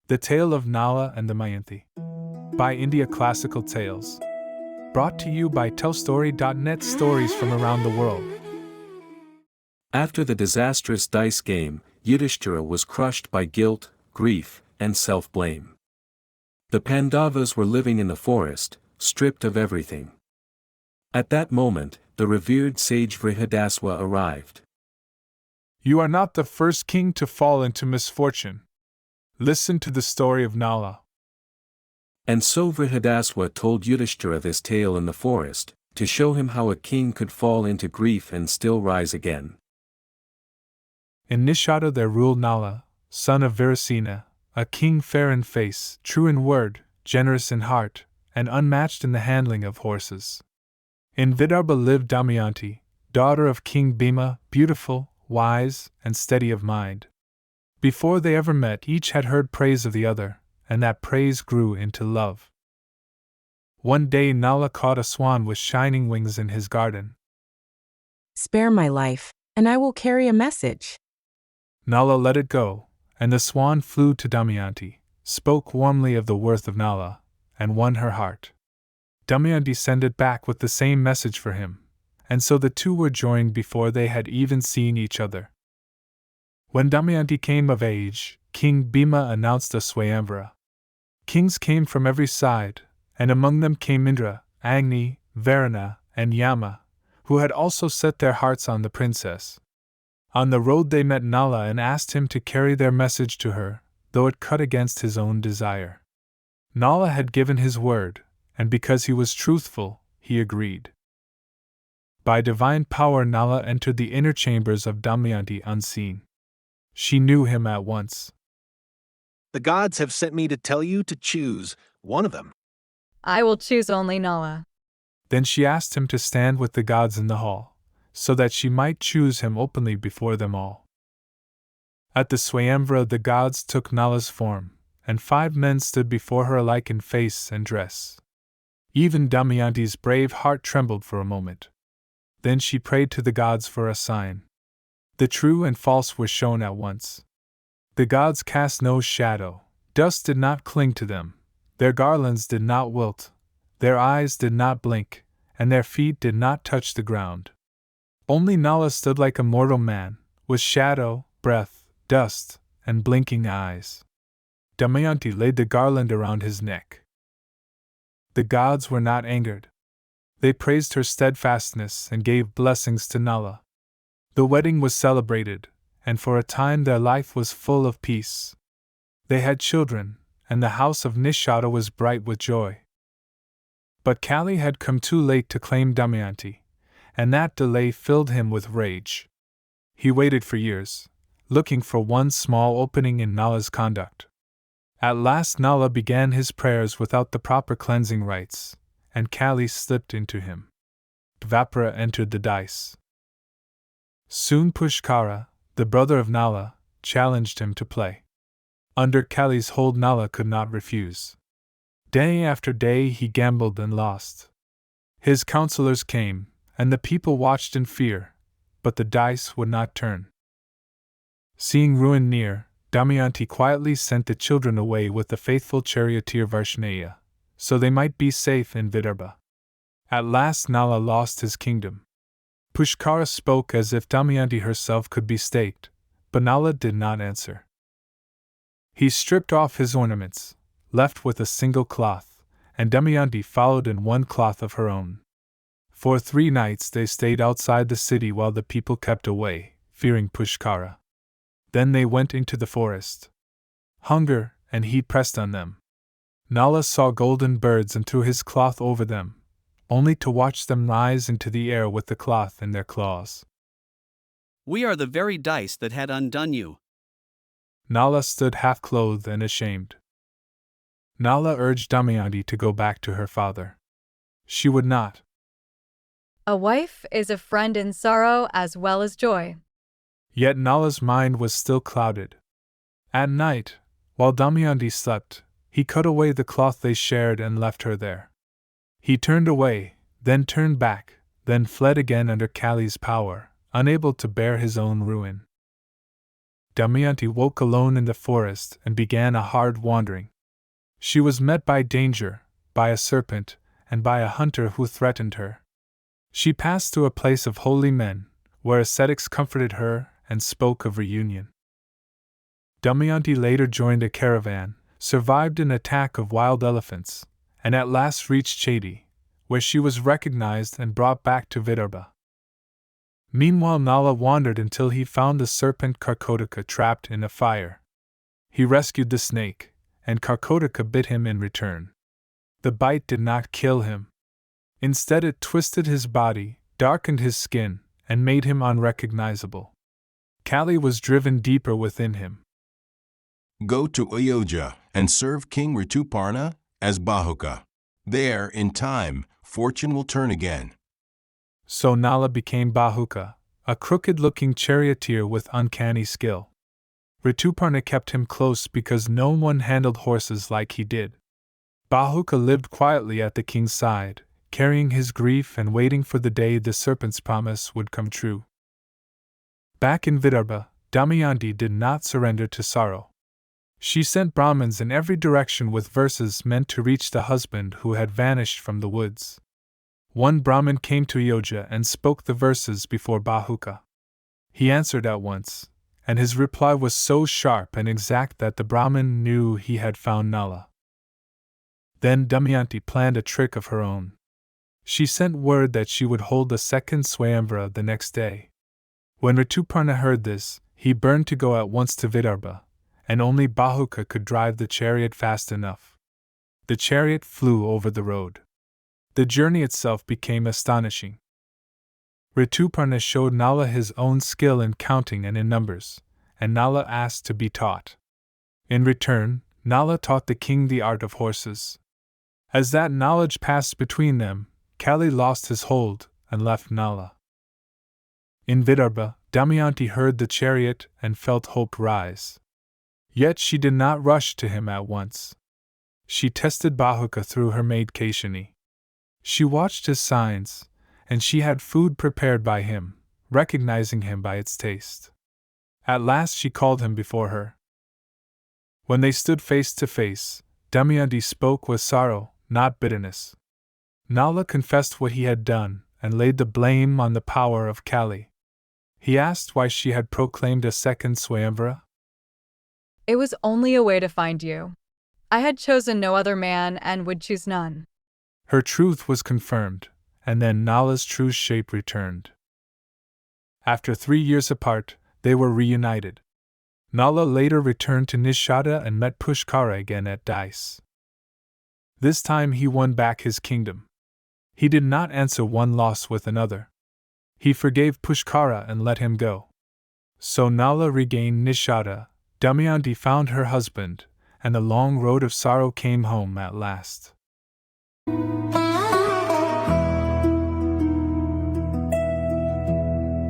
The Tale of Nala and Damayanti. By India Classical Tales. Brought to you by TellStory.net, stories from around the world. After the disastrous dice game, Yudhishthira was crushed by guilt, grief, and self-blame. The Pandavas were living in the forest, stripped of everything. At that moment, the revered sage Vrihadaswa arrived. You are not the first king to fall into misfortune. Listen to the story of Nala. And so Vrihadaswa told Yudhishthira this tale in the forest, to show him how a king could fall into grief and still rise again. In Nishada there ruled Nala, son of Virasena, a king fair in face, true in word, generous in heart, and unmatched in the handling of horses. In Vidarbha lived Damayanti, daughter of King Bhima, beautiful, wise, and steady of mind. Before they ever met, each had heard praise of the other, and that praise grew into love. One day Nala caught a swan with shining wings in his garden. Spare my life, and I will carry a message. Nala let it go, and the swan flew to Damayanti, spoke warmly of the worth of Nala, and won her heart. Damayanti sent it back with the same message for him, and so the two were joined before they had even seen each other. When Damayanti came of age, King Bhima announced a Swayamvara. Kings came from every side, and among them came Indra, Agni, Varuna, and Yama, who had also set their hearts on the princess. On the road they met Nala and asked him to carry their message to her, though it cut against his own desire. Nala had given his word, and because he was truthful, he agreed. By divine power Nala entered the inner chambers of Damayanti unseen. She knew him at once. The gods have sent me to tell you to choose one of them. I will choose only Nala. Then she asked him to stand with the gods in the hall, so that she might choose him openly before them all. At the Swayamvara the gods took Nala's form, and 5 men stood before her alike in face and dress. Even Damayanti's brave heart trembled for a moment. Then she prayed to the gods for a sign. The true and false were shown at once. The gods cast no shadow, dust did not cling to them, their garlands did not wilt, their eyes did not blink, and their feet did not touch the ground. Only Nala stood like a mortal man, with shadow, breath, dust, and blinking eyes. Damayanti laid the garland around his neck. The gods were not angered. They praised her steadfastness and gave blessings to Nala. The wedding was celebrated, and for a time their life was full of peace. They had children, and the house of Nishada was bright with joy. But Kali had come too late to claim Damayanti, and that delay filled him with rage. He waited for years, looking for one small opening in Nala's conduct. At last Nala began his prayers without the proper cleansing rites, and Kali slipped into him. Dvapara entered the dice. Soon Pushkara, the brother of Nala, challenged him to play. Under Kali's hold Nala could not refuse. Day after day he gambled and lost. His counselors came, and the people watched in fear, but the dice would not turn. Seeing ruin near, Damayanti quietly sent the children away with the faithful charioteer Varshnaya, so they might be safe in Vidarbha. At last Nala lost his kingdom. Pushkara spoke as if Damayanti herself could be staked, but Nala did not answer. He stripped off his ornaments, left with a single cloth, and Damayanti followed in one cloth of her own. For 3 nights they stayed outside the city while the people kept away, fearing Pushkara. Then they went into the forest. Hunger and heat pressed on them. Nala saw golden birds and threw his cloth over them, only to watch them rise into the air with the cloth in their claws. We are the very dice that had undone you. Nala stood half-clothed and ashamed. Nala urged Damayanti to go back to her father. She would not. A wife is a friend in sorrow as well as joy. Yet Nala's mind was still clouded. At night, while Damayanti slept, he cut away the cloth they shared and left her there. He turned away, then turned back, then fled again under Kali's power, unable to bear his own ruin. Damayanti woke alone in the forest and began a hard wandering. She was met by danger, by a serpent, and by a hunter who threatened her. She passed through a place of holy men, where ascetics comforted her and spoke of reunion. Damayanti later joined a caravan, survived an attack of wild elephants, and at last reached Chedi, where she was recognized and brought back to Vidarbha. Meanwhile, Nala wandered until he found the serpent Karkotaka trapped in a fire. He rescued the snake, and Karkotaka bit him in return. The bite did not kill him. Instead, it twisted his body, darkened his skin, and made him unrecognizable. Kali was driven deeper within him. Go to Ayodhya and serve King Rituparna as Bahuka. There, in time, fortune will turn again. So Nala became Bahuka, a crooked-looking charioteer with uncanny skill. Rituparna kept him close because no one handled horses like he did. Bahuka lived quietly at the king's side, carrying his grief and waiting for the day the serpent's promise would come true. Back in Vidarbha, Damayanti did not surrender to sorrow. She sent Brahmins in every direction with verses meant to reach the husband who had vanished from the woods. One Brahmin came to Ayodhya and spoke the verses before Bahuka. He answered at once, and his reply was so sharp and exact that the Brahmin knew he had found Nala. Then Damayanti planned a trick of her own. She sent word that she would hold a second Swayamvara the next day. When Rituparna heard this, he burned to go at once to Vidarbha, and only Bahuka could drive the chariot fast enough. The chariot flew over the road. The journey itself became astonishing. Rituparna showed Nala his own skill in counting and in numbers, and Nala asked to be taught. In return, Nala taught the king the art of horses. As that knowledge passed between them, Kali lost his hold and left Nala. In Vidarbha, Damayanti heard the chariot and felt hope rise. Yet she did not rush to him at once. She tested Bahuka through her maid Keshini. She watched his signs, and she had food prepared by him, recognizing him by its taste. At last she called him before her. When they stood face to face, Damayanti spoke with sorrow, not bitterness. Nala confessed what he had done, and laid the blame on the power of Kali. He asked why she had proclaimed a second Swayamvara. It was only a way to find you. I had chosen no other man and would choose none. Her truth was confirmed, and then Nala's true shape returned. After 3 years apart, they were reunited. Nala later returned to Nishada and met Pushkara again at Dice. This time he won back his kingdom. He did not answer one loss with another. He forgave Pushkara and let him go. So Nala regained Nishada, Damayanti found her husband, and the long road of sorrow came home at last.